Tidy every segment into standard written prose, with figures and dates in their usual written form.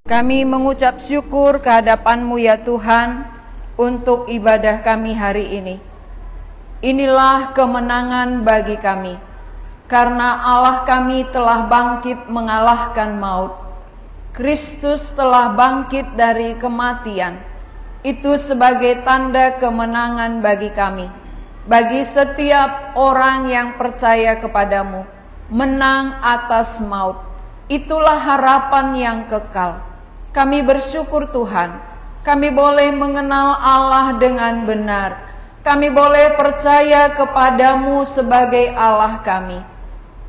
Kami mengucap syukur kehadapan-Mu ya Tuhan untuk ibadah kami hari ini. Inilah kemenangan bagi kami, karena Allah kami telah bangkit mengalahkan maut. Kristus telah bangkit dari kematian. Itu sebagai tanda kemenangan bagi kami, bagi setiap orang yang percaya kepadamu, menang atas maut. Itulah harapan yang kekal. Kami bersyukur Tuhan, kami boleh mengenal Allah dengan benar. Kami boleh percaya kepadamu sebagai Allah kami.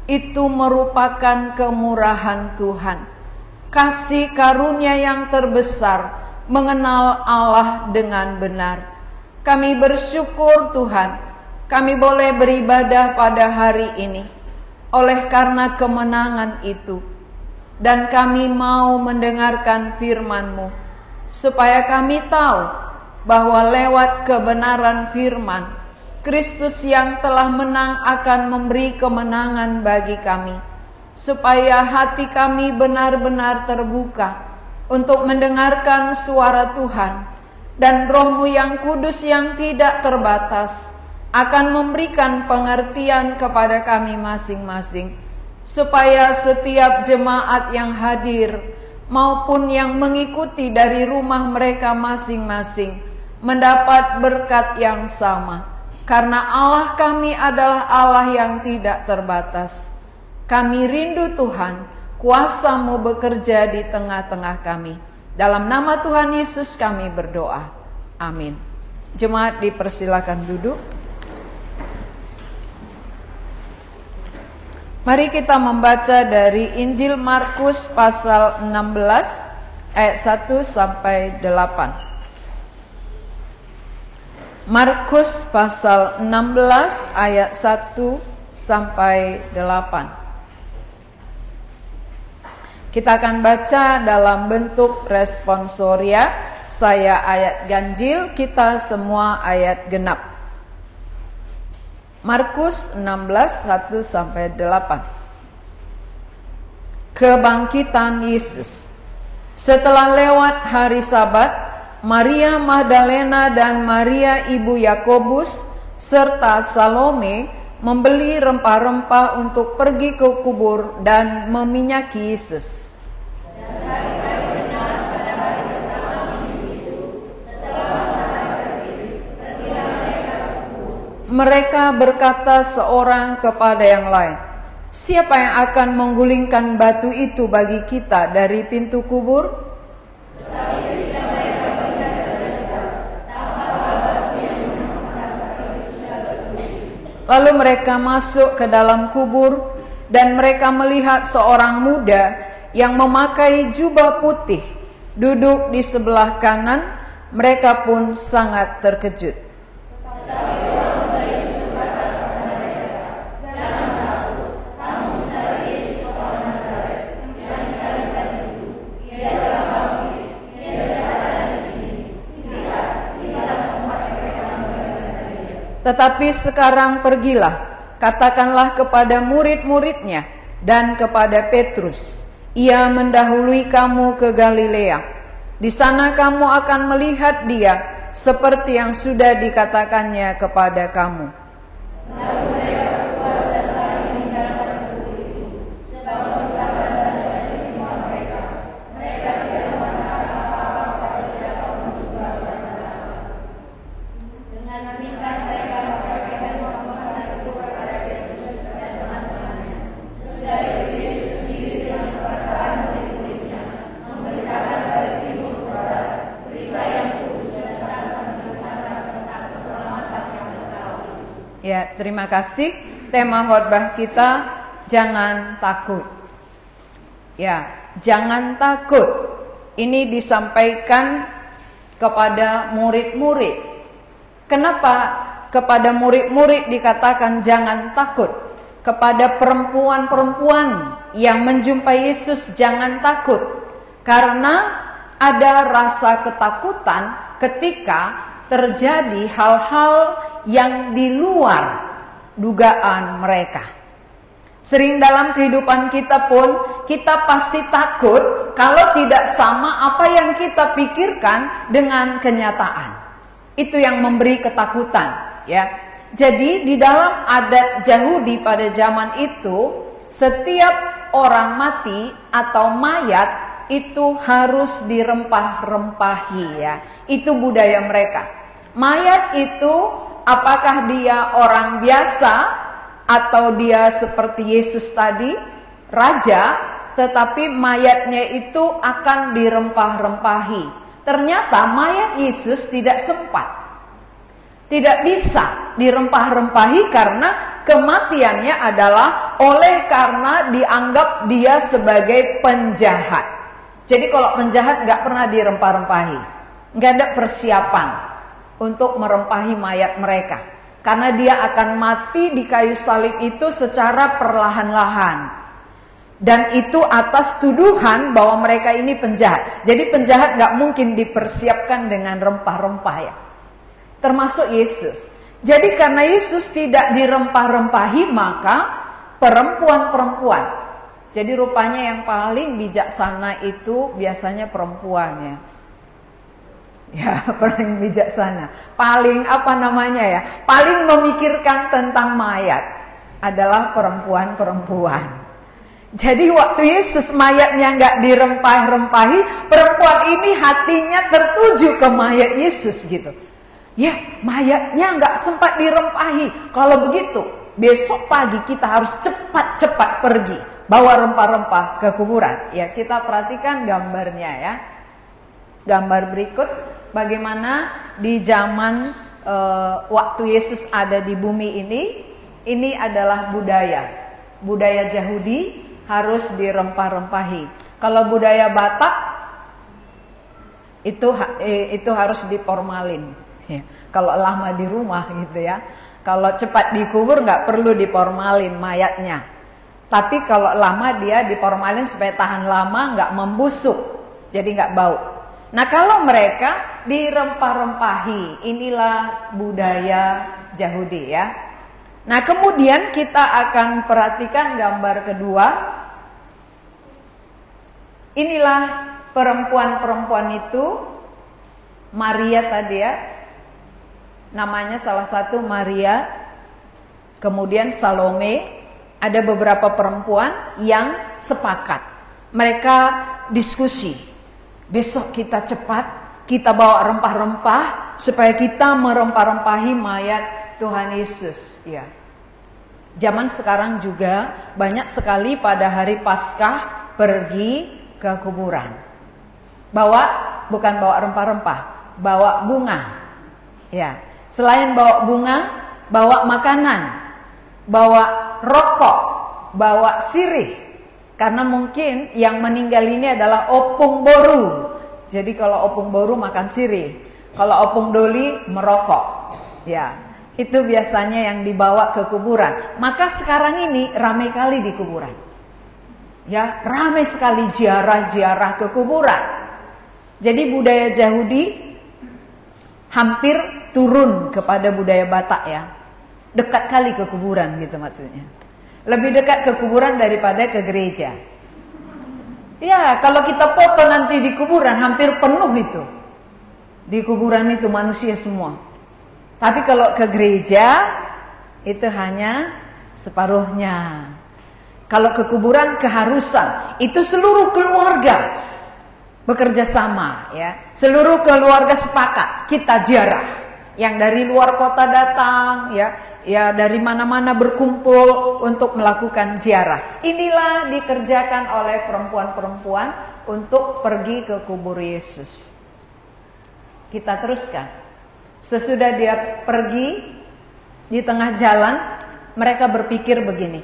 Itu merupakan kemurahan Tuhan. Kasih karunia yang terbesar, mengenal Allah dengan benar. Kami bersyukur Tuhan, kami boleh beribadah pada hari ini oleh karena kemenangan itu. Dan kami mau mendengarkan firman-Mu, supaya kami tahu bahwa lewat kebenaran firman, Kristus yang telah menang akan memberi kemenangan bagi kami, supaya hati kami benar-benar terbuka untuk mendengarkan suara Tuhan, dan Roh-Mu yang kudus yang tidak terbatas akan memberikan pengertian kepada kami masing-masing, supaya setiap jemaat yang hadir maupun yang mengikuti dari rumah mereka masing-masing mendapat berkat yang sama, karena Allah kami adalah Allah yang tidak terbatas. Kami rindu Tuhan, kuasa-Mu bekerja di tengah-tengah kami. Dalam nama Tuhan Yesus kami berdoa. Amin. Jemaat dipersilakan duduk. Mari kita membaca dari Injil Markus pasal 16 ayat 1 sampai 8. Markus pasal 16 ayat 1 sampai 8. Kita akan baca dalam bentuk responsoria. Saya ayat ganjil, kita semua ayat genap. Markus 16, 1 sampai 8. Kebangkitan Yesus. Setelah lewat hari Sabat, Maria Magdalena dan Maria ibu Yakobus serta Salome membeli rempah-rempah untuk pergi ke kubur dan meminyaki Yesus. Mereka berkata seorang kepada yang lain, "Siapa yang akan menggulingkan batu itu bagi kita dari pintu kubur?" Lalu mereka masuk ke dalam kubur, dan mereka melihat seorang muda yang memakai jubah putih duduk di sebelah kanan. Mereka pun sangat terkejut. Tetapi sekarang pergilah, katakanlah kepada murid-muridnya dan kepada Petrus, ia mendahului kamu ke Galilea. Di sana kamu akan melihat dia seperti yang sudah dikatakannya kepada kamu. Ya, terima kasih. Tema khotbah kita, jangan takut. Ya, jangan takut. Ini disampaikan kepada murid-murid. Kenapa kepada murid-murid dikatakan jangan takut? Kepada perempuan-perempuan yang menjumpai Yesus jangan takut. Karena ada rasa ketakutan ketika terjadi hal-hal yang di luar dugaan mereka. Sering dalam kehidupan kita pun kita pasti takut kalau tidak sama apa yang kita pikirkan dengan kenyataan. Itu yang memberi ketakutan, ya. Jadi di dalam adat Yahudi pada zaman itu, setiap orang mati atau mayat itu harus dirempah-rempahi, ya. Itu budaya mereka. Mayat itu apakah dia orang biasa atau dia seperti Yesus tadi, raja, tetapi mayatnya itu akan dirempah-rempahi. Ternyata mayat Yesus tidak sempat, tidak bisa dirempah-rempahi karena kematiannya adalah oleh karena dianggap dia sebagai penjahat. Jadi kalau penjahat gak pernah dirempah-rempahi, gak ada persiapan untuk merempahi mayat mereka, karena dia akan mati di kayu salib itu secara perlahan-lahan. Dan itu atas tuduhan bahwa mereka ini penjahat. Jadi penjahat gak mungkin dipersiapkan dengan rempah-rempah, ya. Termasuk Yesus. Jadi karena Yesus tidak dirempah-rempahi, maka perempuan-perempuan. Jadi rupanya yang paling bijaksana itu biasanya perempuan, ya. Ya, paling bijaksana. Paling paling memikirkan tentang mayat adalah perempuan-perempuan. Jadi waktu Yesus mayatnya nggak dirempah-rempahi, perempuan ini hatinya tertuju ke mayat Yesus gitu. Ya, mayatnya nggak sempat dirempahi. Kalau begitu, besok pagi kita harus cepat-cepat pergi, bawa rempah-rempah ke kuburan. Ya, kita perhatikan gambarnya, ya. Gambar berikut, bagaimana di zaman waktu Yesus ada di bumi ini adalah budaya Yahudi. Harus dirempah-rempahi. Kalau budaya Batak itu harus diformalin. Ya. Kalau lama di rumah gitu, ya. Kalau cepat dikubur nggak perlu diformalin mayatnya. Tapi kalau lama dia diformalin supaya tahan lama, nggak membusuk, jadi nggak bau. Nah kalau mereka dirempah-rempahi, inilah budaya Yahudi, ya. Nah kemudian kita akan perhatikan gambar kedua. Inilah perempuan-perempuan itu, Maria tadi, ya. Namanya salah satu Maria, kemudian Salome. Ada beberapa perempuan yang sepakat. Mereka diskusi. Besok kita cepat, kita bawa rempah-rempah supaya kita merempah-rempahi mayat Tuhan Yesus, ya. Zaman sekarang juga banyak sekali pada hari Paskah pergi ke kuburan. Bukan bawa rempah-rempah, bawa bunga. Ya, selain bawa bunga, bawa makanan, bawa rokok, bawa sirih. Karena mungkin yang meninggal ini adalah opung boru. Jadi kalau opung boru makan sirih, kalau opung doli merokok. Ya, itu biasanya yang dibawa ke kuburan. Maka sekarang ini ramai kali di kuburan. Ya, ramai sekali ziarah-ziarah ke kuburan. Jadi budaya Yahudi hampir turun kepada budaya Batak, ya. Dekat kali ke kuburan gitu maksudnya. Lebih dekat ke kuburan daripada ke gereja. Ya, kalau kita foto nanti di kuburan hampir penuh itu. Di kuburan itu manusia semua. Tapi kalau ke gereja itu hanya separuhnya. Kalau ke kuburan keharusan, itu seluruh keluarga bekerja sama, ya. Seluruh keluarga sepakat kita ziarah. Yang dari luar kota datang, ya dari mana-mana berkumpul untuk melakukan ziarah. Inilah dikerjakan oleh perempuan-perempuan untuk pergi ke kubur Yesus. Kita teruskan. Sesudah dia pergi di tengah jalan, mereka berpikir begini.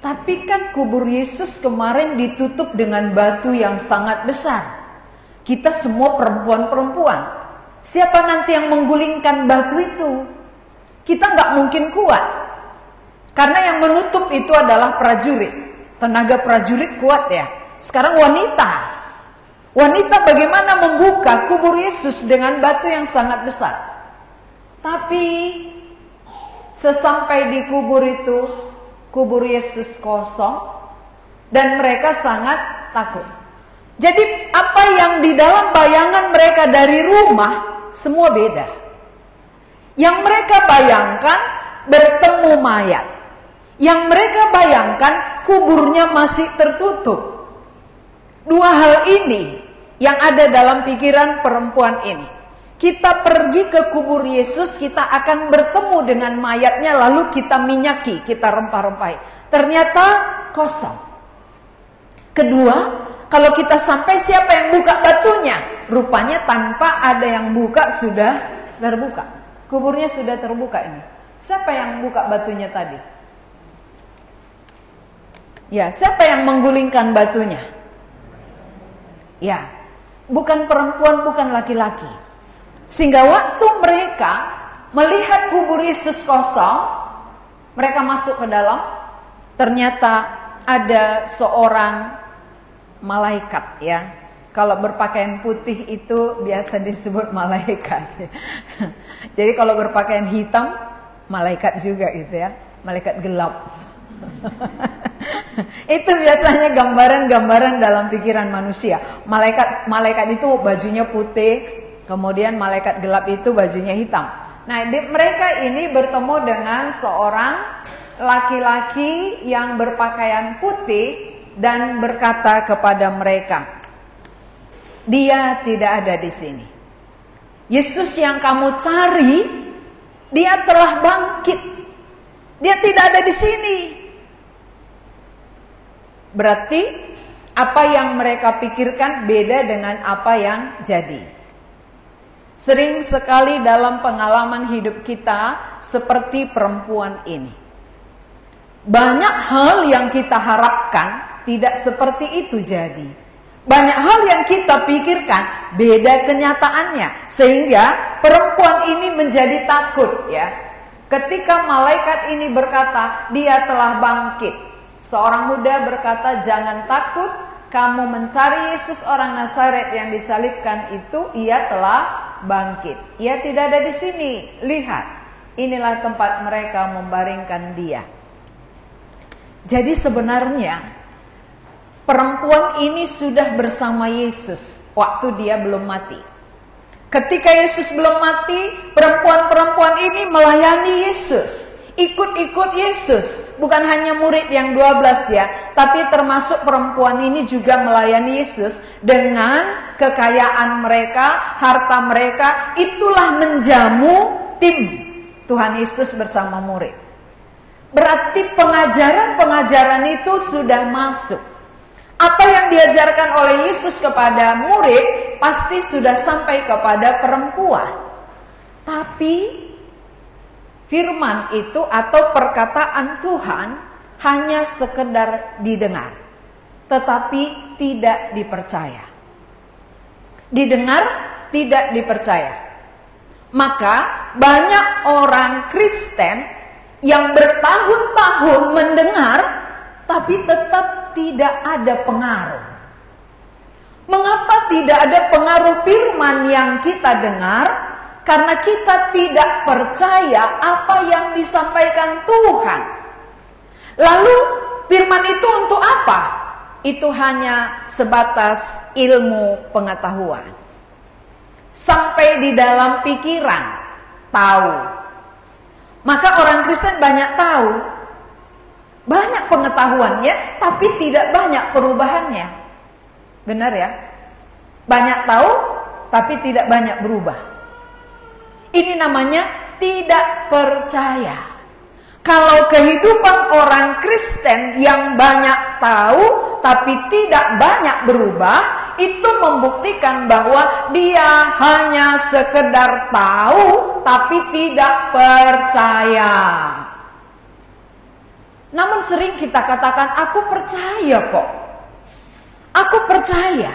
Tapi kan kubur Yesus kemarin ditutup dengan batu yang sangat besar. Kita semua perempuan-perempuan. Siapa nanti yang menggulingkan batu itu? Kita nggak mungkin kuat. Karena yang menutup itu adalah prajurit. Tenaga prajurit kuat, ya. Sekarang wanita. Wanita bagaimana membuka kubur Yesus dengan batu yang sangat besar. Tapi sesampai di kubur itu, kubur Yesus kosong, Dan mereka sangat takut. Jadi apa yang di dalam bayangan mereka dari rumah semua beda. Yang mereka bayangkan bertemu mayat. Yang mereka bayangkan kuburnya masih tertutup. Dua hal ini yang ada dalam pikiran perempuan ini. Kita pergi ke kubur Yesus, kita akan bertemu dengan mayatnya, lalu kita minyaki, kita rempah-rempahi. Ternyata kosong. Kedua, kalau kita sampai, siapa yang buka batunya? Rupanya tanpa ada yang buka sudah terbuka. Kuburnya sudah terbuka ini. Siapa yang buka batunya tadi? Ya, siapa yang menggulingkan batunya? Ya, bukan perempuan, bukan laki-laki. Sehingga waktu mereka melihat kubur Yesus kosong, mereka masuk ke dalam, ternyata ada seorang malaikat, ya. Kalau berpakaian putih itu biasa disebut malaikat. Jadi kalau berpakaian hitam, malaikat juga itu ya, malaikat gelap. Itu biasanya gambaran-gambaran dalam pikiran manusia. Malaikat itu bajunya putih, kemudian malaikat gelap itu bajunya hitam. Nah, mereka ini bertemu dengan seorang laki-laki yang berpakaian putih dan berkata kepada mereka, "Dia tidak ada di sini. Yesus yang kamu cari, dia telah bangkit. Dia tidak ada di sini." Berarti apa yang mereka pikirkan beda dengan apa yang jadi. Sering sekali dalam pengalaman hidup kita seperti perempuan ini. Banyak hal yang kita harapkan tidak seperti itu jadi. Banyak hal yang kita pikirkan beda kenyataannya. Sehingga perempuan ini menjadi takut, ya. Ketika malaikat ini berkata, "Dia telah bangkit." Seorang muda berkata, "Jangan takut, kamu mencari Yesus orang Nazaret yang disalibkan itu, ia telah bangkit. Ia tidak ada di sini. Lihat, inilah tempat mereka membaringkan dia." Jadi sebenarnya perempuan ini sudah bersama Yesus waktu dia belum mati. Ketika Yesus belum mati, perempuan-perempuan ini melayani Yesus, ikut-ikut Yesus. Bukan hanya murid yang 12 ya, tapi termasuk perempuan ini juga melayani Yesus dengan kekayaan mereka, harta mereka. Itulah menjamu tim Tuhan Yesus bersama murid. Berarti pengajaran-pengajaran itu sudah masuk. Apa yang diajarkan oleh Yesus kepada murid pasti sudah sampai kepada perempuan. Tapi firman itu atau perkataan Tuhan hanya sekedar didengar, tetapi tidak dipercaya. Didengar, tidak dipercaya. Maka banyak orang Kristen yang bertahun-tahun mendengar, tapi tetap tidak ada pengaruh. Mengapa tidak ada pengaruh firman yang kita dengar? Karena kita tidak percaya apa yang disampaikan Tuhan. Lalu firman itu untuk apa? Itu hanya sebatas ilmu pengetahuan. Sampai di dalam pikiran, tahu. Maka orang Kristen banyak tahu, banyak pengetahuannya, tapi tidak banyak perubahannya. Benar ya? Banyak tahu, tapi tidak banyak berubah. Ini namanya tidak percaya. Kalau kehidupan orang Kristen yang banyak tahu tapi tidak banyak berubah, itu membuktikan bahwa dia hanya sekedar tahu tapi tidak percaya. Namun sering kita katakan, aku percaya kok. Aku percaya.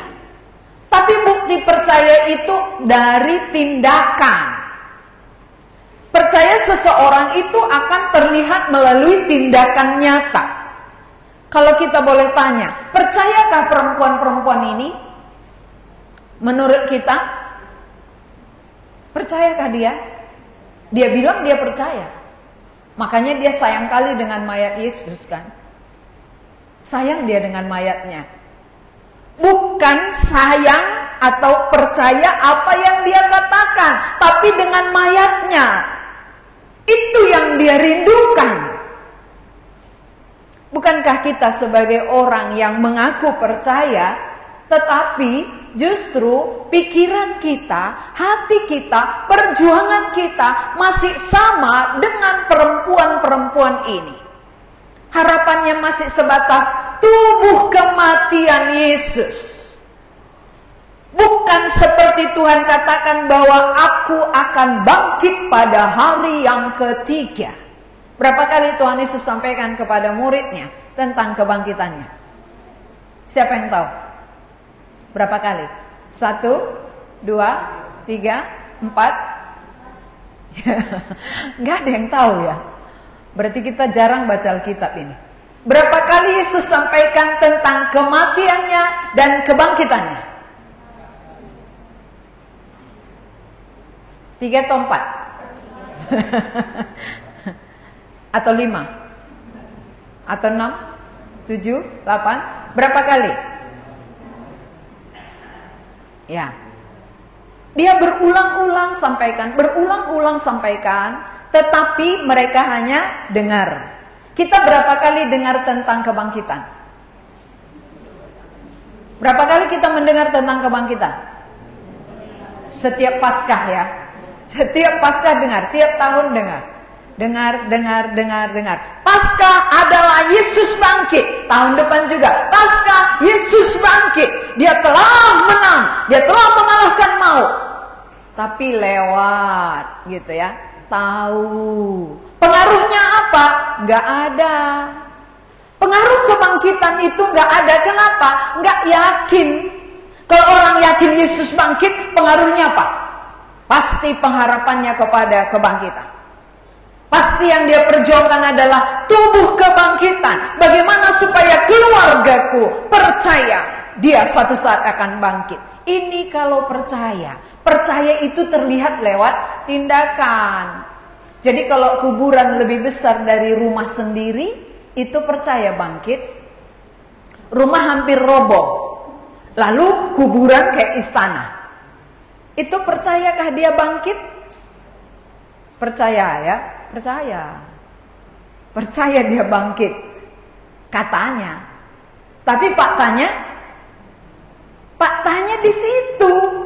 Tapi bukti percaya itu dari tindakan. Percaya seseorang itu akan terlihat melalui tindakan nyata. Kalau kita boleh tanya, percayakah perempuan-perempuan ini? Menurut kita, percayakah dia? Dia bilang dia percaya. Makanya dia sayang kali dengan mayat Yesus kan. Sayang dia dengan mayatnya. Bukan sayang atau percaya apa yang dia katakan, tapi dengan mayatnya. Itu yang dia rindukan. Bukankah kita sebagai orang yang mengaku percaya, tetapi justru pikiran kita, hati kita, perjuangan kita masih sama dengan perempuan-perempuan ini. Harapannya masih sebatas tubuh kematian Yesus. Bukan seperti Tuhan katakan bahwa aku akan bangkit pada hari yang ketiga. Berapa kali Tuhan Yesus sampaikan kepada muridnya tentang kebangkitannya? Siapa yang tahu? Berapa kali? 1, 2, 3, 4? Nggak ada yang tahu ya. Berarti kita jarang baca Alkitab ini. Berapa kali Yesus sampaikan tentang kematiannya dan kebangkitannya? 3 atau 4? Atau 5? Atau 6? 7? 8? Berapa kali? Ya. Dia berulang-ulang sampaikan, tetapi mereka hanya dengar. Kita berapa kali dengar tentang kebangkitan? Berapa kali kita mendengar tentang kebangkitan? Setiap Paskah ya. Setiap Paskah dengar, tiap tahun dengar. Dengar. Paskah adalah Yesus bangkit. Tahun depan juga Paskah, Yesus bangkit. Dia telah menang, dia telah mengalahkan maut. Tapi lewat gitu ya. Tahu. Pengaruhnya apa? Nggak ada. Pengaruh kebangkitan itu nggak ada. Kenapa? Nggak yakin. Kalau orang yakin Yesus bangkit, pengaruhnya apa? Pasti pengharapannya kepada kebangkitan. Pasti yang dia perjuangkan adalah tubuh kebangkitan. Bagaimana supaya keluargaku percaya dia suatu saat akan bangkit. Ini kalau percaya. Percaya itu terlihat lewat tindakan. Jadi kalau kuburan lebih besar dari rumah sendiri, itu percaya bangkit. Rumah hampir roboh. Lalu kuburan kayak istana. Itu percayakah dia bangkit? Percaya ya, percaya. Percaya dia bangkit. Katanya. Tapi faktanya di situ.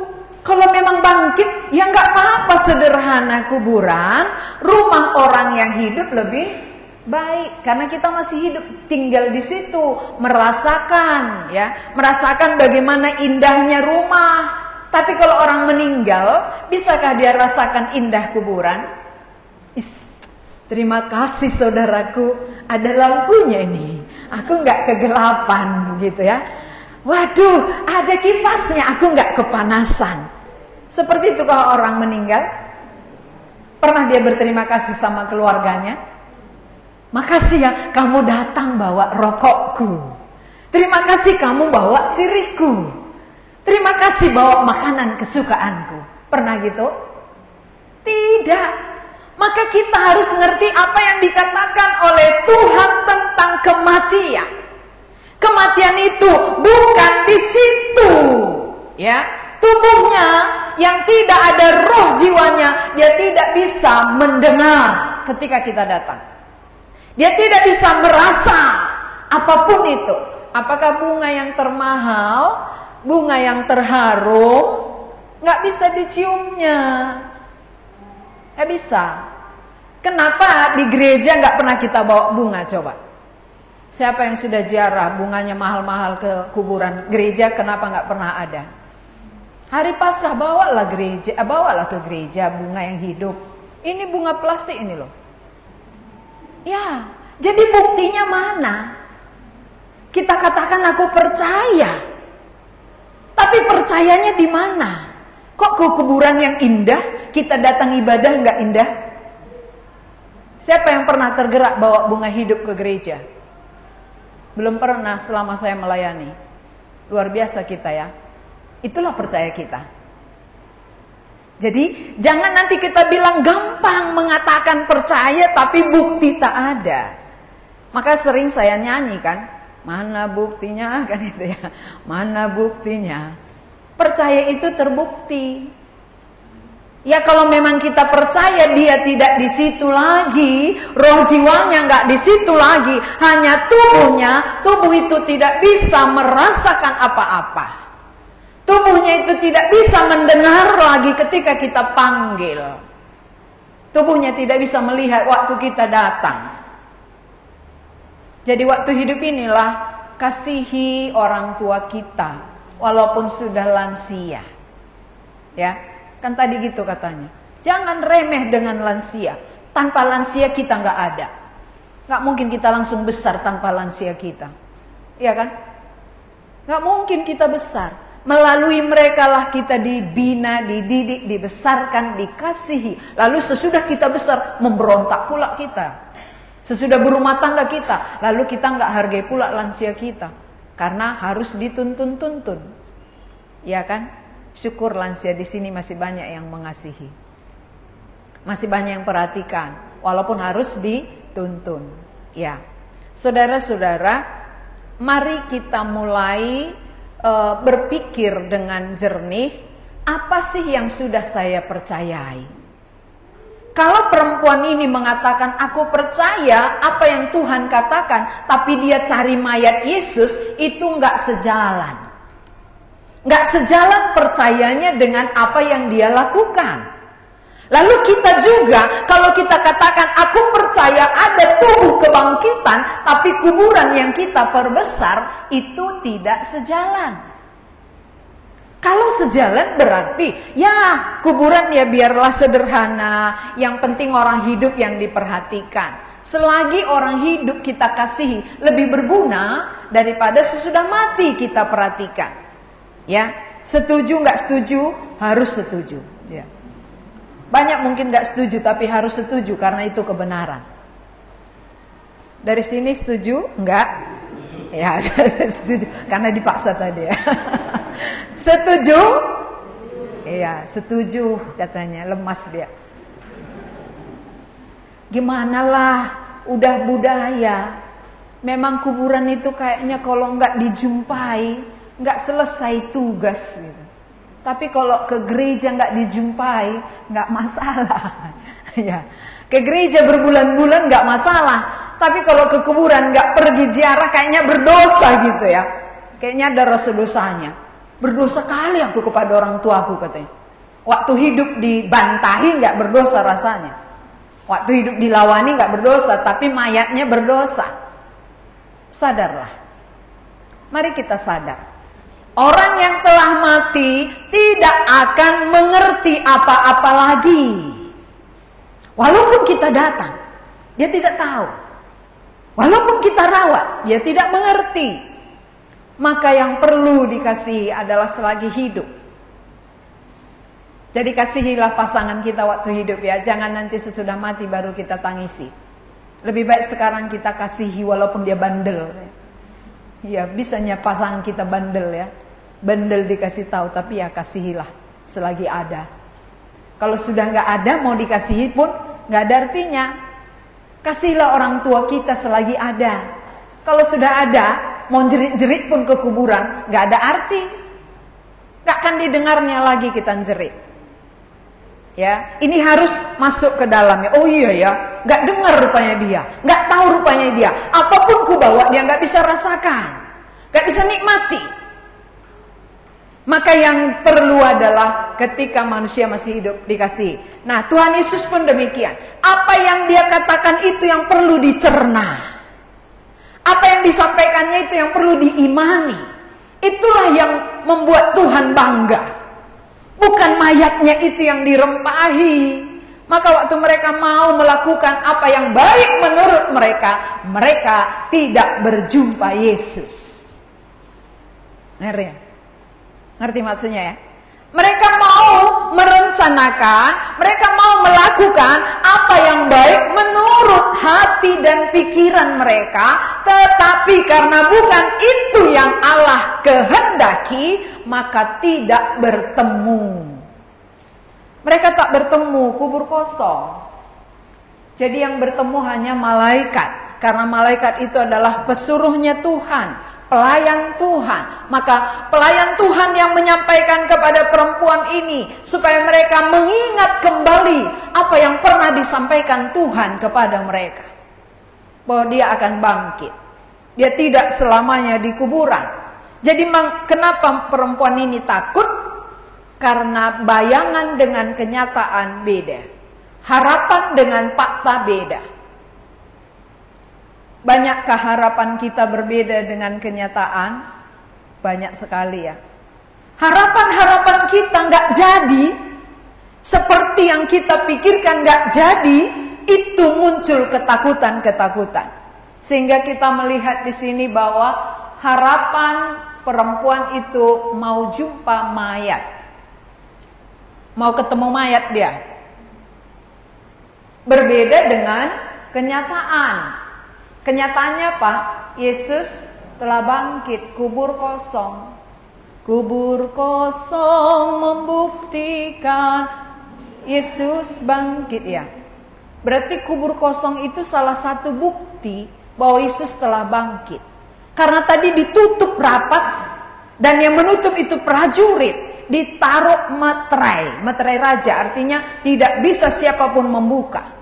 Kalau memang bangkit, ya nggak apa-apa sederhana kuburan, rumah orang yang hidup lebih baik karena kita masih hidup, tinggal di situ, merasakan bagaimana indahnya rumah. Tapi kalau orang meninggal, bisakah dia rasakan indah kuburan? Terima kasih saudaraku, ada lampunya ini, aku nggak kegelapan gitu ya. Waduh, ada kipasnya, aku nggak kepanasan. Seperti itu kalau orang meninggal. Pernah dia berterima kasih sama keluarganya? Makasih ya kamu datang bawa rokokku. Terima kasih kamu bawa sirihku. Terima kasih bawa makanan kesukaanku. Pernah gitu? Tidak. Maka kita harus ngerti apa yang dikatakan oleh Tuhan tentang kematian. Kematian itu bukan di situ, ya. Tubuhnya yang tidak ada roh jiwanya, dia tidak bisa mendengar ketika kita datang. Dia tidak bisa merasa apapun itu. Apakah bunga yang termahal, bunga yang terharum, nggak bisa diciumnya, nggak bisa. Kenapa di gereja nggak pernah kita bawa bunga coba? Siapa yang sudah ziarah bunganya mahal-mahal ke kuburan gereja? Kenapa nggak pernah ada? Hari Paskah bawalah ke gereja bunga yang hidup. Ini bunga plastik ini loh. Ya, jadi buktinya mana? Kita katakan aku percaya. Tapi percayanya di mana? Kok ke kuburan yang indah, kita datang ibadah nggak indah? Siapa yang pernah tergerak bawa bunga hidup ke gereja? Belum pernah selama saya melayani. Luar biasa kita ya. Itulah percaya kita. Jadi jangan nanti kita bilang gampang mengatakan percaya tapi bukti tak ada. Maka sering saya nyanyi kan, Mana buktinya kan itu ya. Mana buktinya? Percaya itu terbukti. Ya kalau memang kita percaya dia tidak di situ lagi, roh jiwanya nggak di situ lagi, hanya tubuhnya, tubuh itu tidak bisa merasakan apa-apa. Tubuhnya itu tidak bisa mendengar lagi ketika kita panggil. Tubuhnya tidak bisa melihat waktu kita datang. Jadi waktu hidup inilah kasihi orang tua kita, walaupun sudah lansia. Ya, kan tadi gitu katanya. Jangan remeh dengan lansia. Tanpa lansia kita nggak ada. Nggak mungkin kita langsung besar tanpa lansia kita. Iya kan? Nggak mungkin kita besar. Melalui mereka lah kita dibina, dididik, dibesarkan, dikasihi. Lalu sesudah kita besar, memberontak pula kita. Sesudah berumah tangga kita, lalu kita nggak hargai pula lansia kita. Karena harus dituntun-tuntun. Ya kan? Syukur lansia di sini masih banyak yang mengasihi. Masih banyak yang perhatikan. Walaupun harus dituntun. Ya. Saudara-saudara, mari kita mulai berpikir dengan jernih, apa sih yang sudah saya percayai? Kalau perempuan ini mengatakan aku percaya apa yang Tuhan katakan, tapi dia cari mayat Yesus, itu nggak sejalan. Nggak sejalan percayanya dengan apa yang dia lakukan. Lalu kita juga, kalau kita katakan aku percaya ada tubuh kebangkitan, tapi kuburan yang kita perbesar, itu tidak sejalan. Kalau sejalan berarti, ya kuburan ya biarlah sederhana, yang penting orang hidup yang diperhatikan. Selagi orang hidup kita kasihi, lebih berguna daripada sesudah mati kita perhatikan. Ya, setuju nggak setuju, harus setuju. Ya. Banyak mungkin gak setuju, tapi harus setuju karena itu kebenaran. Dari sini setuju? Enggak? Ya, setuju karena dipaksa tadi ya. Setuju? Iya, setuju katanya, lemas dia. Gimana lah, udah budaya. Memang kuburan itu kayaknya kalau nggak dijumpai, nggak selesai tugas gitu. Tapi kalau ke gereja nggak dijumpai, nggak masalah. Ya, ke gereja berbulan-bulan nggak masalah. Tapi kalau ke kuburan nggak pergi ziarah, kayaknya berdosa gitu ya. Kayaknya ada rasa dosanya. Berdosa kali aku kepada orang tuaku katanya. Waktu hidup dibantahi nggak berdosa rasanya. Waktu hidup dilawani nggak berdosa, tapi mayatnya berdosa. Sadarlah. Mari kita sadar. Orang yang telah mati tidak akan mengerti apa-apa lagi. Walaupun kita datang, dia tidak tahu. Walaupun kita rawat, dia tidak mengerti. Maka yang perlu dikasihi adalah selagi hidup. Jadi kasihilah pasangan kita waktu hidup ya. Jangan nanti sesudah mati baru kita tangisi. Lebih baik sekarang kita kasihi walaupun dia bandel. Ya, bisanya pasangan kita bandel ya. Bandel dikasih tahu, tapi ya kasihilah selagi ada. Kalau sudah nggak ada, mau dikasihi pun nggak ada artinya. Kasihilah orang tua kita selagi ada. Kalau sudah ada, mau jerit-jerit pun ke kuburan, nggak ada arti. Nggak akan didengarnya lagi kita jerit. Ya, ini harus masuk ke dalamnya. Oh iya ya, nggak dengar rupanya dia, nggak tahu rupanya dia. Apapun ku bawa dia nggak bisa rasakan, nggak bisa nikmati. Maka yang perlu adalah ketika manusia masih hidup dikasih. Nah, Tuhan Yesus pun demikian. Apa yang dia katakan itu yang perlu dicerna. Apa yang disampaikannya itu yang perlu diimani. Itulah yang membuat Tuhan bangga. Bukan mayatnya itu yang dirempahi. Maka waktu mereka mau melakukan apa yang baik menurut mereka, mereka tidak berjumpa Yesus. Ngerti ya? Ngerti maksudnya ya? Mereka mau merencanakan, mereka mau melakukan apa yang baik menurut hati dan pikiran mereka, tetapi karena bukan itu yang Allah kehendaki, maka tidak bertemu. Mereka tak bertemu, kubur kosong. Jadi yang bertemu hanya malaikat. karena malaikat itu adalah pesuruhnya Tuhan, pelayan Tuhan. Maka pelayan Tuhan yang menyampaikan kepada perempuan ini supaya mereka mengingat kembali apa yang pernah disampaikan Tuhan kepada mereka, bahwa dia akan bangkit. Dia tidak selamanya di kuburan. Jadi kenapa perempuan ini takut? Karena bayangan dengan kenyataan beda, harapan dengan fakta beda. Banyakkah harapan kita berbeda dengan kenyataan? Banyak sekali ya. Harapan-harapan kita nggak jadi seperti yang kita pikirkan, nggak jadi, itu muncul ketakutan-ketakutan. Sehingga kita melihat di sini bahwa harapan perempuan itu mau jumpa mayat, mau ketemu mayat dia. Berbeda dengan kenyataan. Kenyataannya apa? Yesus telah bangkit, kubur kosong. Kubur kosong membuktikan Yesus bangkit ya. Berarti kubur kosong itu salah satu bukti bahwa Yesus telah bangkit. Karena tadi ditutup rapat dan yang menutup itu prajurit, ditaruh materai. Materai raja artinya tidak bisa siapapun membuka.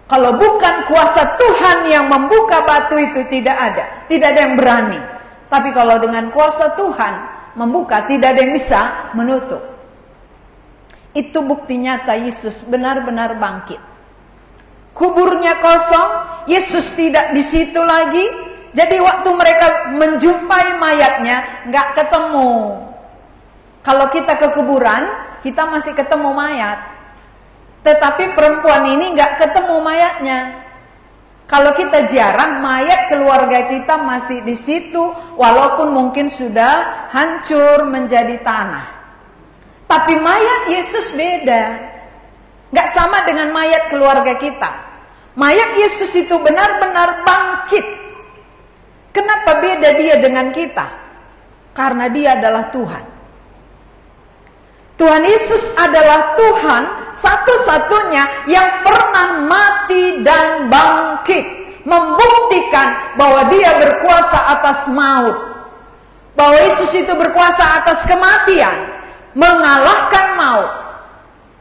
Kalau bukan kuasa Tuhan yang membuka batu itu tidak ada yang berani. Tapi kalau dengan kuasa Tuhan membuka, tidak ada yang bisa menutup. Itu bukti nyata Yesus benar-benar bangkit. Kuburnya kosong, Yesus tidak di situ lagi. Jadi waktu mereka menjumpai mayatnya nggak ketemu. Kalau kita ke kuburan, kita masih ketemu mayat. Tetapi perempuan ini nggak ketemu mayatnya. Kalau kita jarang, mayat keluarga kita masih di situ, walaupun mungkin sudah hancur menjadi tanah. Tapi mayat Yesus beda, nggak sama dengan mayat keluarga kita. Mayat Yesus itu benar-benar bangkit. Kenapa beda dia dengan kita? Karena dia adalah Tuhan. Tuhan Yesus adalah Tuhan satu-satunya yang pernah mati dan bangkit, membuktikan bahwa dia berkuasa atas maut, bahwa Yesus itu berkuasa atas kematian, mengalahkan maut.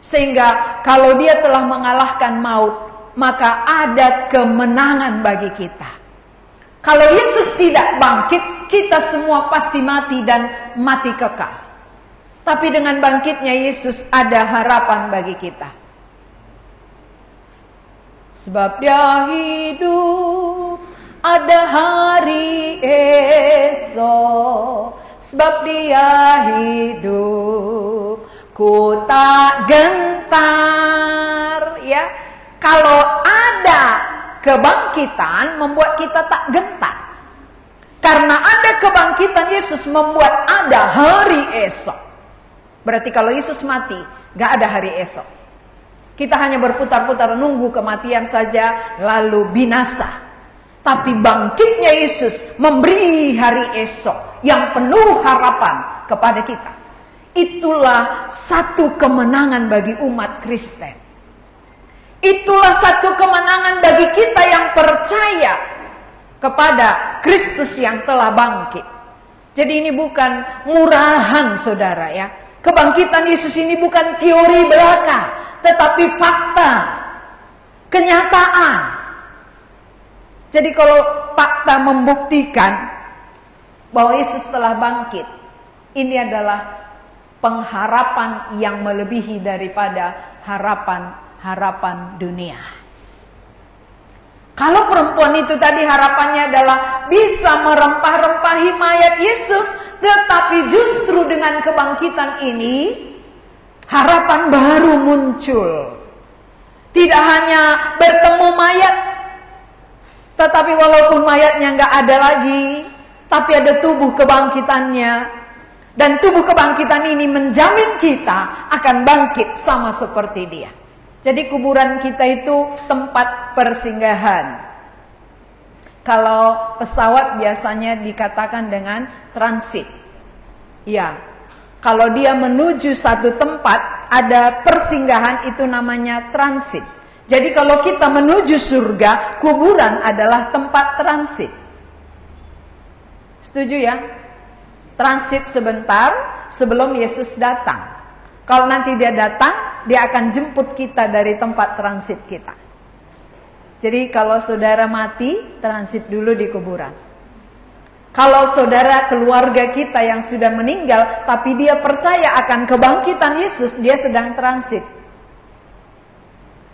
Sehingga kalau dia telah mengalahkan maut, maka ada kemenangan bagi kita. Kalau Yesus tidak bangkit, kita semua pasti mati dan mati kekal. Tapi dengan bangkitnya Yesus ada harapan bagi kita. Sebab dia hidup, ada hari esok. Sebab dia hidup, ku tak gentar. Ya, kalau ada kebangkitan membuat kita tak gentar. Karena ada kebangkitan Yesus membuat ada hari esok. Berarti kalau Yesus mati, gak ada hari esok. Kita hanya berputar-putar nunggu kematian saja, lalu binasa. Tapi bangkitnya Yesus memberi hari esok yang penuh harapan kepada kita. Itulah satu kemenangan bagi umat Kristen. Itulah satu kemenangan bagi kita yang percaya kepada Kristus yang telah bangkit. Jadi ini bukan murahan saudara ya. Kebangkitan Yesus ini bukan teori belaka, tetapi fakta, kenyataan. Jadi kalau fakta membuktikan bahwa Yesus telah bangkit, ini adalah pengharapan yang melebihi daripada harapan dunia. Kalau perempuan itu tadi harapannya adalah bisa merempah-rempahi mayat Yesus, tetapi justru dengan kebangkitan ini harapan baru muncul. Tidak hanya bertemu mayat, tetapi walaupun mayatnya nggak ada lagi, tapi ada tubuh kebangkitannya. Dan tubuh kebangkitan ini menjamin kita akan bangkit sama seperti dia. Jadi kuburan kita itu tempat persinggahan. Kalau pesawat biasanya dikatakan dengan transit. Ya, kalau dia menuju satu tempat, ada persinggahan itu namanya transit. Jadi kalau kita menuju surga, kuburan adalah tempat transit. Setuju ya? Transit sebentar sebelum Yesus datang. Kalau nanti dia datang, dia akan jemput kita dari tempat transit kita. Jadi kalau saudara mati, transit dulu di kuburan. Kalau saudara keluarga kita yang sudah meninggal, tapi dia percaya akan kebangkitan Yesus, dia sedang transit.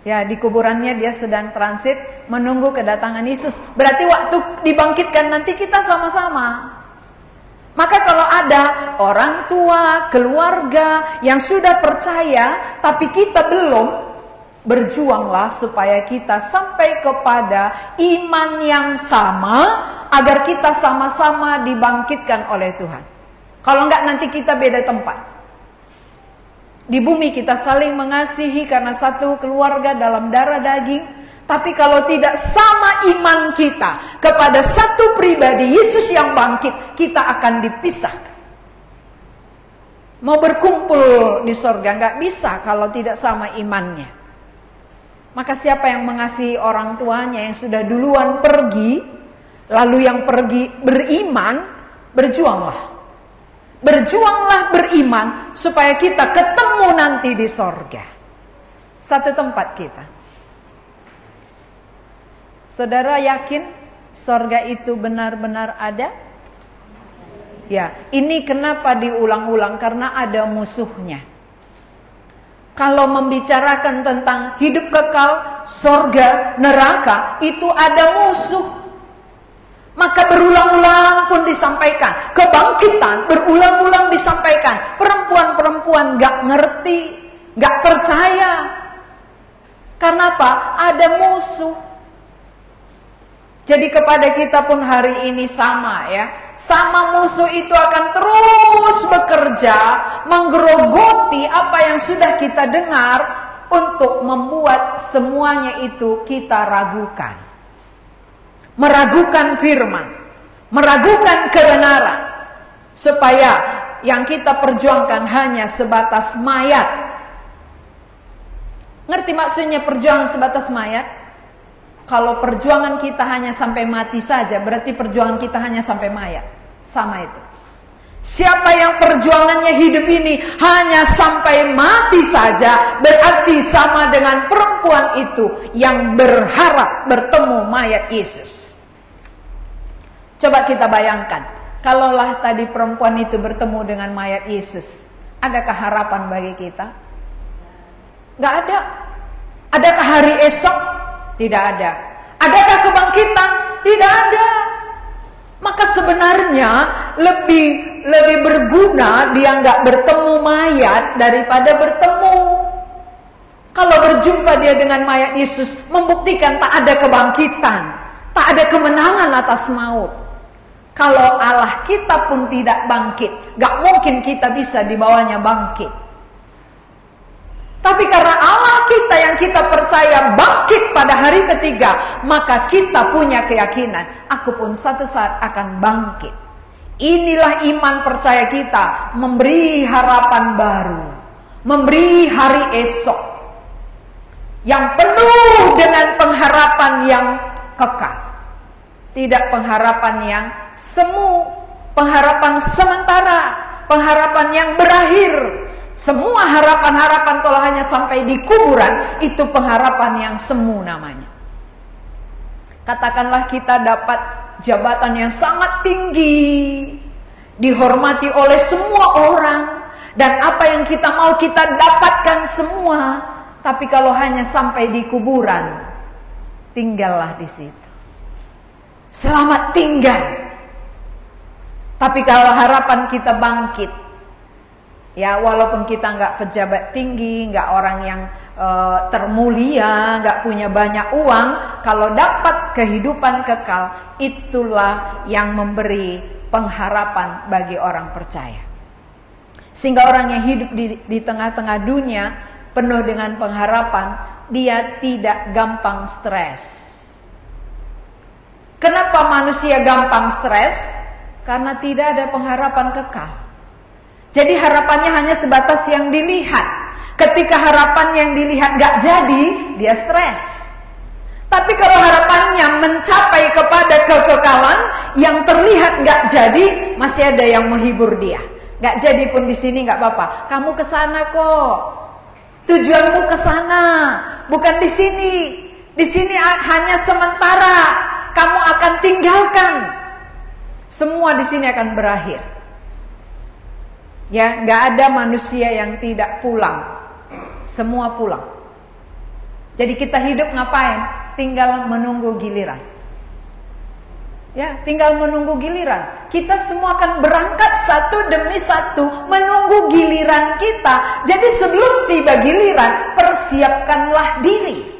Ya, di kuburannya dia sedang transit, menunggu kedatangan Yesus. Berarti waktu dibangkitkan nanti kita sama-sama. Maka kalau ada orang tua, keluarga yang sudah percaya, tapi kita belum, berjuanglah supaya kita sampai kepada iman yang sama, agar kita sama-sama dibangkitkan oleh Tuhan. Kalau enggak nanti kita beda tempat. Di bumi kita saling mengasihi karena satu keluarga dalam darah daging. Tapi kalau tidak sama iman kita kepada satu pribadi Yesus yang bangkit, kita akan dipisahkan. Mau berkumpul di sorga nggak bisa kalau tidak sama imannya. Maka siapa yang mengasihi orang tuanya yang sudah duluan pergi, lalu yang pergi beriman, berjuanglah. Berjuanglah beriman supaya kita ketemu nanti di sorga. Satu tempat kita. Saudara yakin sorga itu benar-benar ada? Ya, ini kenapa diulang-ulang? Karena ada musuhnya. Kalau membicarakan tentang hidup kekal, sorga, neraka, itu ada musuh. Maka berulang-ulang pun disampaikan. Kebangkitan berulang-ulang disampaikan. Perempuan-perempuan gak ngerti, gak percaya. Karena apa? Ada musuh. Jadi kepada kita pun hari ini sama ya. Sama musuh itu akan terus bekerja, menggerogoti apa yang sudah kita dengar untuk membuat semuanya itu kita ragukan. Meragukan firman, meragukan kebenaran, supaya yang kita perjuangkan hanya sebatas mayat. Ngerti maksudnya perjuangan sebatas mayat? Kalau perjuangan kita hanya sampai mati saja, berarti perjuangan kita hanya sampai mayat. Sama itu. Siapa yang perjuangannya hidup ini hanya sampai mati saja, berarti sama dengan perempuan itu yang berharap bertemu mayat Yesus. Coba kita bayangkan, kalaulah tadi perempuan itu bertemu dengan mayat Yesus, adakah harapan bagi kita? Gak ada. Adakah hari esok? Tidak ada. Adakah kebangkitan? Tidak ada. Maka sebenarnya lebih berguna dia nggak bertemu mayat daripada bertemu. Kalau berjumpa dia dengan mayat Yesus, membuktikan tak ada kebangkitan, tak ada kemenangan atas maut. Kalau Allah kita pun tidak bangkit, nggak mungkin kita bisa dibawanya bangkit. Tapi karena Allah kita yang kita percaya bangkit pada hari ketiga, maka kita punya keyakinan, aku pun satu saat akan bangkit. Inilah iman percaya kita, memberi harapan baru, memberi hari esok yang penuh dengan pengharapan yang kekal. Tidak pengharapan yang semu, pengharapan sementara, pengharapan yang berakhir. Semua harapan-harapan kalau hanya sampai di kuburan, itu pengharapan yang semu namanya. Katakanlah kita dapat jabatan yang sangat tinggi, dihormati oleh semua orang, dan apa yang kita mau kita dapatkan semua. Tapi kalau hanya sampai di kuburan, tinggallah di situ. Selamat tinggal. Tapi kalau harapan kita bangkit, ya walaupun kita nggak pejabat tinggi, nggak orang yang termulia, nggak punya banyak uang, kalau dapat kehidupan kekal, itulah yang memberi pengharapan bagi orang percaya. Sehingga orang yang hidup di tengah-tengah dunia penuh dengan pengharapan, dia tidak gampang stres. Kenapa manusia gampang stres? Karena tidak ada pengharapan kekal. Jadi harapannya hanya sebatas yang dilihat. Ketika harapan yang dilihat gak jadi, dia stres. Tapi kalau harapannya mencapai kepada kekekalan yang terlihat gak jadi, masih ada yang menghibur dia. Gak jadi pun di sini gak apa-apa. Kamu kesana kok. Tujuanmu kesana, bukan di sini. Di sini hanya sementara. Kamu akan tinggalkan. Semua di sini akan berakhir. Ya, gak ada manusia yang tidak pulang. Semua pulang. Jadi kita hidup ngapain? Tinggal menunggu giliran. Ya, tinggal menunggu giliran. Kita semua akan berangkat satu demi satu menunggu giliran kita. Jadi sebelum tiba giliran, persiapkanlah diri.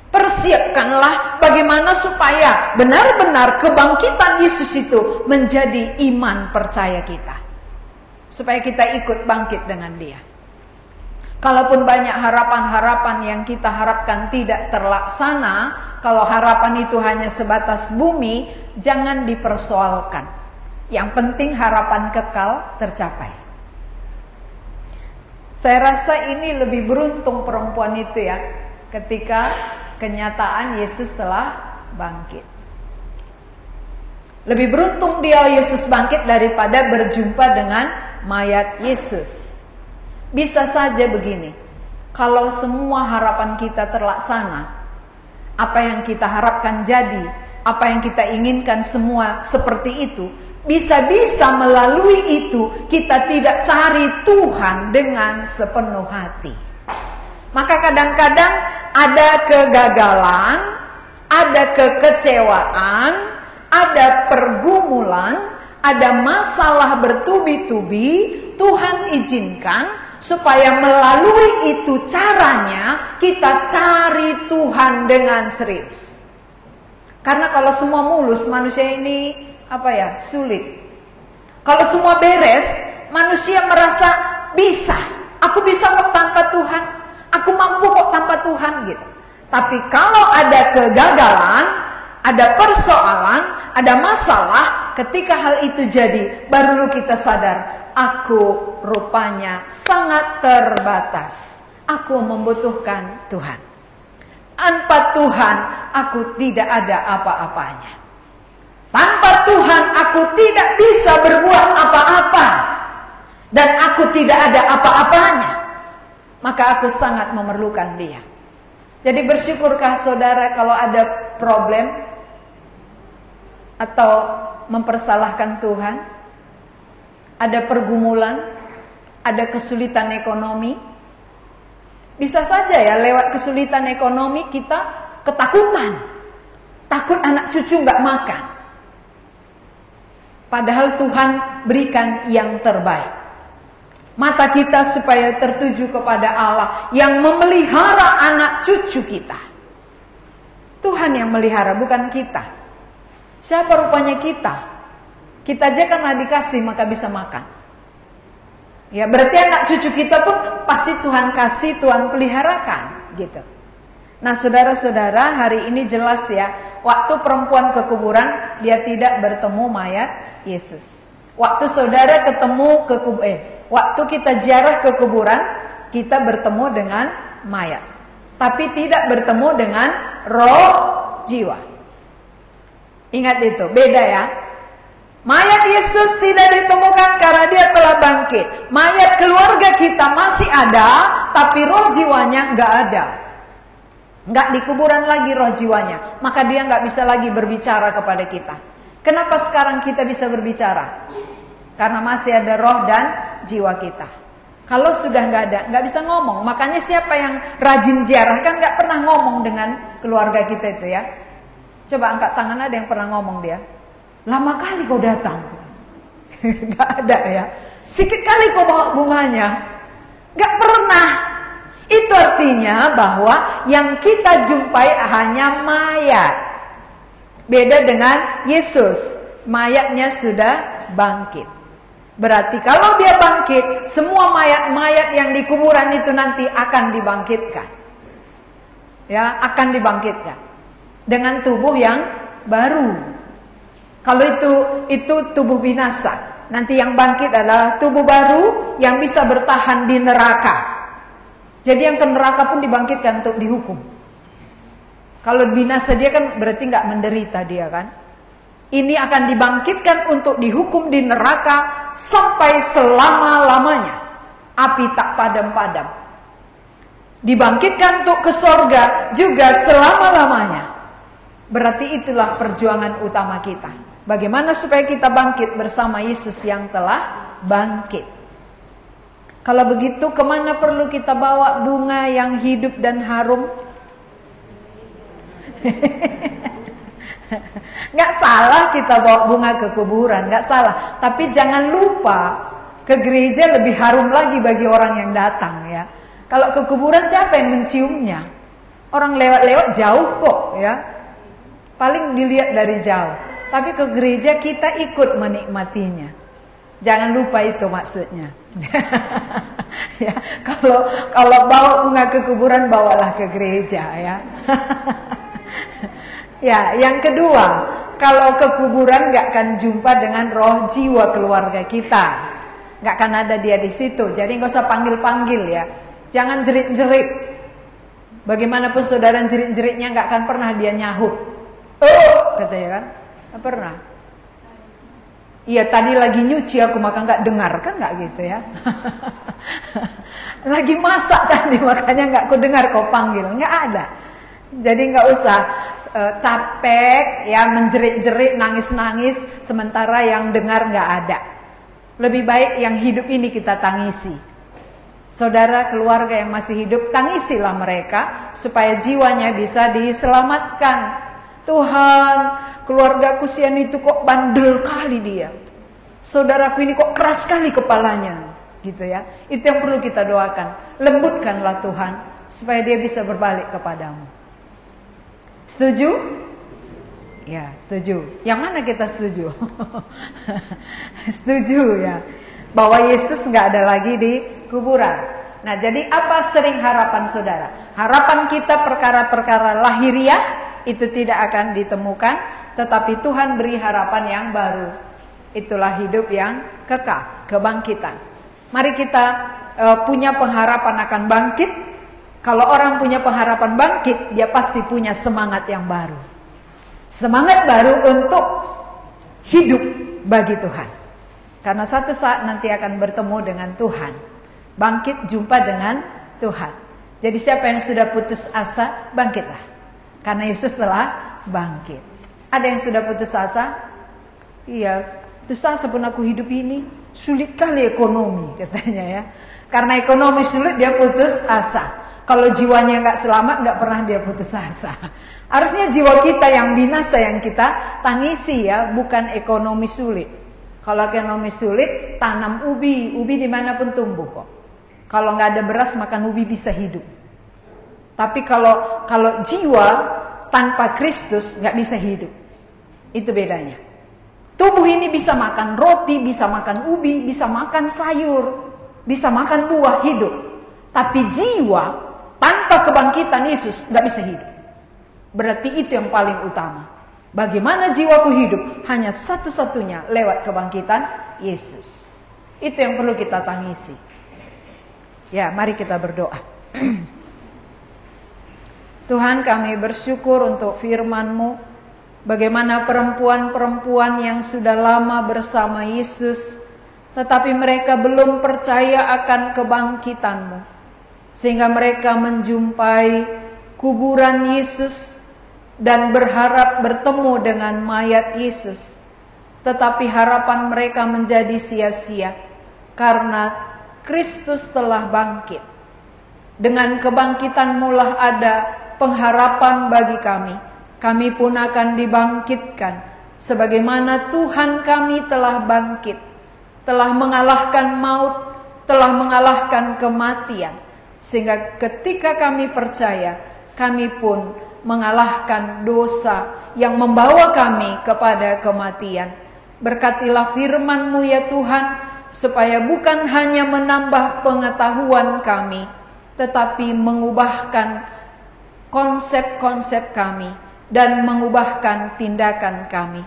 Persiapkanlah bagaimana supaya benar-benar kebangkitan Yesus itu menjadi iman percaya kita. Supaya kita ikut bangkit dengan Dia. Kalaupun banyak harapan-harapan yang kita harapkan tidak terlaksana, kalau harapan itu hanya sebatas bumi, jangan dipersoalkan. Yang penting harapan kekal tercapai. Saya rasa ini lebih beruntung perempuan itu ya, ketika kenyataan Yesus telah bangkit. Lebih beruntung dia Yesus bangkit daripada berjumpa dengan mayat Yesus. Bisa saja begini, kalau semua harapan kita terlaksana, apa yang kita harapkan jadi, apa yang kita inginkan semua seperti itu, bisa-bisa melalui itu kita tidak cari Tuhan dengan sepenuh hati. Maka kadang-kadang ada kegagalan, ada kekecewaan, ada pergumulan, ada masalah bertubi-tubi, Tuhan izinkan supaya melalui itu caranya kita cari Tuhan dengan serius. Karena kalau semua mulus, manusia ini sulit. Kalau semua beres, manusia merasa bisa. Aku bisa kok tanpa Tuhan. Aku mampu kok tanpa Tuhan gitu. Tapi kalau ada kegagalan, ada persoalan, ada masalah, ketika hal itu jadi, baru kita sadar, aku rupanya sangat terbatas. Aku membutuhkan Tuhan. Tanpa Tuhan, aku tidak ada apa-apanya. Tanpa Tuhan, aku tidak bisa berbuat apa-apa. Dan aku tidak ada apa-apanya. Maka aku sangat memerlukan Dia. Jadi bersyukurkah saudara kalau ada problem atau mempersalahkan Tuhan? Ada pergumulan, ada kesulitan ekonomi. Bisa saja ya lewat kesulitan ekonomi kita ketakutan. Takut anak cucu gak makan. Padahal Tuhan berikan yang terbaik. Mata kita supaya tertuju kepada Allah yang memelihara anak cucu kita. Tuhan yang melihara, bukan kita. Siapa rupanya kita? Kita aja karena dikasih maka bisa makan. Ya berarti anak cucu kita pun pasti Tuhan kasih, Tuhan peliharakan gitu. Nah saudara-saudara, hari ini jelas ya, waktu perempuan ke kuburan dia tidak bertemu mayat Yesus. Waktu saudara ketemu waktu kita ziarah ke kuburan, kita bertemu dengan mayat. Tapi tidak bertemu dengan roh jiwa. Ingat itu, beda ya. Mayat Yesus tidak ditemukan karena Dia telah bangkit. Mayat keluarga kita masih ada, tapi roh jiwanya nggak ada. Nggak di kuburan lagi roh jiwanya. Maka Dia nggak bisa lagi berbicara kepada kita. Kenapa sekarang kita bisa berbicara? Karena masih ada roh dan jiwa kita. Kalau sudah nggak ada, nggak bisa ngomong. Makanya siapa yang rajin ziarah kan nggak pernah ngomong dengan keluarga kita itu ya. Coba angkat tangan, ada yang pernah ngomong dia. Lama kali kau datang. Gak ada ya. Sikit kali kau bawa bunganya. Gak pernah. Itu artinya bahwa yang kita jumpai hanya mayat. Beda dengan Yesus. Mayatnya sudah bangkit. Berarti kalau Dia bangkit, semua mayat-mayat yang di kuburan itu nanti akan dibangkitkan. Ya, akan dibangkitkan. Dengan tubuh yang baru. Kalau itu tubuh binasa. Nanti yang bangkit adalah tubuh baru yang bisa bertahan di neraka. Jadi yang ke neraka pun dibangkitkan untuk dihukum. Kalau binasa dia kan berarti nggak menderita dia kan. Ini akan dibangkitkan untuk dihukum di neraka sampai selama-lamanya. Api tak padam-padam. Dibangkitkan untuk ke sorga juga selama-lamanya. Berarti itulah perjuangan utama kita. Bagaimana supaya kita bangkit bersama Yesus yang telah bangkit. Kalau begitu kemana perlu kita bawa bunga yang hidup dan harum? Nggak salah kita bawa bunga ke kuburan, nggak salah. Tapi jangan lupa ke gereja lebih harum lagi bagi orang yang datang ya. Kalau ke kuburan siapa yang menciumnya? Orang lewat-lewat jauh kok ya. Paling dilihat dari jauh. Tapi ke gereja kita ikut menikmatinya. Jangan lupa itu maksudnya. Ya, kalau bawa bunga ke kuburan bawalah ke gereja ya. Ya, yang kedua, kalau ke kuburan nggak akan jumpa dengan roh jiwa keluarga kita, nggak akan ada dia di situ. Jadi nggak usah panggil-panggil ya, jangan jerit-jerit. Bagaimanapun saudara jerit-jeritnya nggak akan pernah dia nyahut. Oh, katanya kan, nggak pernah. Iya tadi lagi nyuci aku maka nggak dengar kan nggak gitu ya. Lagi masak tadi makanya nggak ku dengar kau panggil, nggak ada. Jadi nggak usah capek ya menjerit-jerit nangis-nangis sementara yang dengar nggak ada. Lebih baik yang hidup ini kita tangisi. Saudara keluarga yang masih hidup tangisilah mereka supaya jiwanya bisa diselamatkan. Tuhan, keluargaku sian itu kok bandel kali dia. Saudaraku ini kok keras sekali kepalanya, gitu ya. Itu yang perlu kita doakan. Lembutkanlah Tuhan supaya dia bisa berbalik kepadamu. Setuju? Ya, setuju. Yang mana kita setuju? Setuju ya. Bahwa Yesus nggak ada lagi di kuburan. Nah, jadi apa sering harapan saudara? Harapan kita perkara-perkara lahiriah itu tidak akan ditemukan, tetapi Tuhan beri harapan yang baru. Itulah hidup yang kekal, kebangkitan. Mari kita punya pengharapan akan bangkit. Kalau orang punya pengharapan bangkit, dia pasti punya semangat yang baru. Semangat baru untuk hidup bagi Tuhan. Karena satu saat nanti akan bertemu dengan Tuhan. Bangkit jumpa dengan Tuhan. Jadi siapa yang sudah putus asa, bangkitlah. Karena Yesus telah bangkit. Ada yang sudah putus asa? Iya, putus asa pun aku hidup ini. Sulit kali ekonomi katanya ya. Karena ekonomi sulit dia putus asa. Kalau jiwanya nggak selamat nggak pernah dia putus asa. Harusnya jiwa kita yang binasa yang kita tangisi ya, bukan ekonomi sulit. Kalau ekonomi sulit, tanam ubi dimanapun tumbuh kok. Kalau nggak ada beras makan ubi bisa hidup. Tapi kalau jiwa tanpa Kristus nggak bisa hidup. Itu bedanya. Tubuh ini bisa makan roti, bisa makan ubi, bisa makan sayur, bisa makan buah, hidup. Tapi jiwa tanpa kebangkitan Yesus nggak bisa hidup. Berarti itu yang paling utama. Bagaimana jiwaku hidup? Hanya satu-satunya lewat kebangkitan Yesus. Itu yang perlu kita tangisi. Ya, mari kita berdoa. Tuhan, kami bersyukur untuk firman-Mu. Bagaimana perempuan-perempuan yang sudah lama bersama Yesus, tetapi mereka belum percaya akan kebangkitan-Mu. Sehingga mereka menjumpai kuburan Yesus dan berharap bertemu dengan mayat Yesus. Tetapi harapan mereka menjadi sia-sia karena Kristus telah bangkit. Dengan kebangkitan-Mu lah ada pengharapan bagi kami. Kami pun akan dibangkitkan sebagaimana Tuhan kami telah bangkit, telah mengalahkan maut, telah mengalahkan kematian, sehingga ketika kami percaya, kami pun mengalahkan dosa yang membawa kami kepada kematian. Berkatilah firman-Mu ya Tuhan, supaya bukan hanya menambah pengetahuan kami, tetapi mengubahkan konsep-konsep kami dan mengubahkan tindakan kami,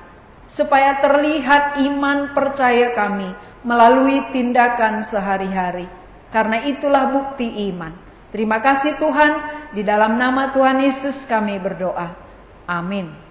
supaya terlihat iman percaya kami melalui tindakan sehari-hari. Karena itulah bukti iman. Terima kasih Tuhan, di dalam nama Tuhan Yesus kami berdoa. Amin.